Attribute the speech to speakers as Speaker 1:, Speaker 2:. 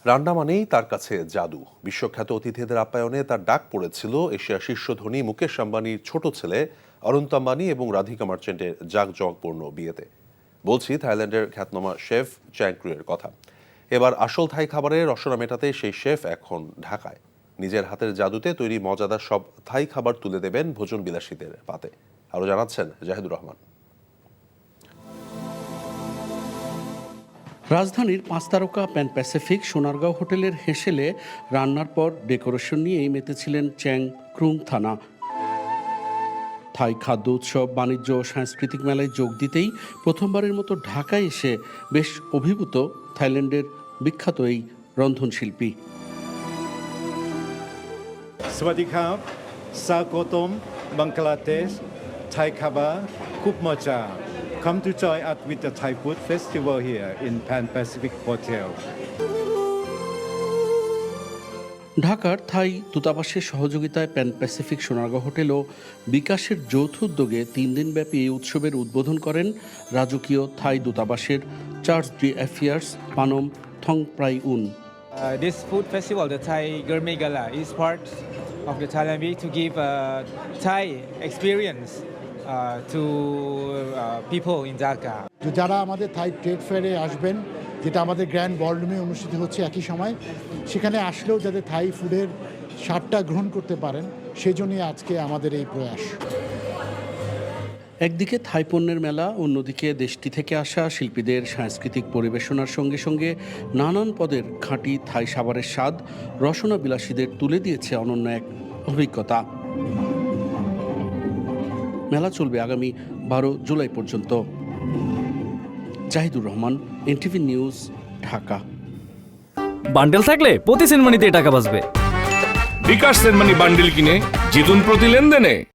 Speaker 1: রান্না মানেই তার কাছে জাদু। বিশ্বখ্যাত অতিথিদের আপ্যায়নে তার ডাক পড়েছিল এশিয়ার শীর্ষ ধনী মুকেশ আম্বানির ছোট ছেলে অনন্ত আম্বানি এবং রাধিকা মার্চেন্টের জাঁকজমকপূর্ণ বিয়েতে। বলছি থাইল্যান্ডের খ্যাতনামা শেফ চ্যাং ক্রুয়ের কথা। এবার আসল থাই খাবারের রসনা মেটাতে সেই শেফ এখন ঢাকায়। নিজের হাতের জাদুতে তৈরি মজাদার সব থাই খাবার তুলে দেবেন ভোজন বিলাসীদের পাতে। আরও জানাচ্ছেন জাহিদুর রহমান।
Speaker 2: রাজধানীর ৫ তারকা প্যান প্যাসিফিক সোনারগাঁও হোটেলের হেসেলে রান্নার পর ডেকোরেশন নিয়েই মেতেছিলেন চ্যাং ক্রুং থানা। থাই খাদ্য উৎসব, বাণিজ্য ও সাংস্কৃতিক মেলায় যোগ দিতেই প্রথমবারের মতো ঢাকায় এসে বেশ অভিভূত থাইল্যান্ডের বিখ্যাত এই রন্ধনশিল্পী।
Speaker 3: Sawasdee krap, Sakotom, Bangladesh, Thai Khabar, Kup Mocha. Come to join us with the Thai Food Festival here in Pan Pacific Hotel.
Speaker 2: ঢাকার থাই দূতাবাসের সহযোগিতায় প্যান প্যাসিফিক সোনারগাঁও হোটেল ও বিকাশের যৌথ উদ্যোগে ৩ দিনব্যাপী এই উৎসবের উদ্বোধন করেন রাজকীয় থাই দূতাবাসের charge d' affaires Panom Thongprayoon.
Speaker 4: This food festival, the Thai Gourmet Gala, is part of the Thailand Week to give Thai experience to people in Dhaka.
Speaker 5: যারা আমাদের থাই ট্রেড ফেয়ারে আসবেন, যেটা আমাদের গ্র্যান্ড বলরুমে অনুষ্ঠিত হচ্ছে একই সময়, সেখানে আসলেও যাতে থাই ফুডের স্বাদটা গ্রহণ করতে পারেন, সেই জন্যই আজকে আমাদের এই প্রয়াস।
Speaker 2: একদিকে থাই পণ্যের মেলা, অন্যদিকে দেশটি থেকে আসা শিল্পীদের সাংস্কৃতিক পরিবেশনার সঙ্গে সঙ্গে নানান পদের খাঁটি থাই সাবারের স্বাদ রসনা বিলাসীদের তুলে দিয়েছে অনন্য এক অভিজ্ঞতা। মেলা চলবে আগামী 12 জুলাই পর্যন্ত। Zahidur Rahman, NTV news, Dhaka.
Speaker 6: বান্ডেল থাকলে প্রতি সেনমানিতে টাকা বাঁচবে।
Speaker 7: বিকাশ সেনমানি বান্ডেল কিনে জিতুন প্রতি লেনদেনে।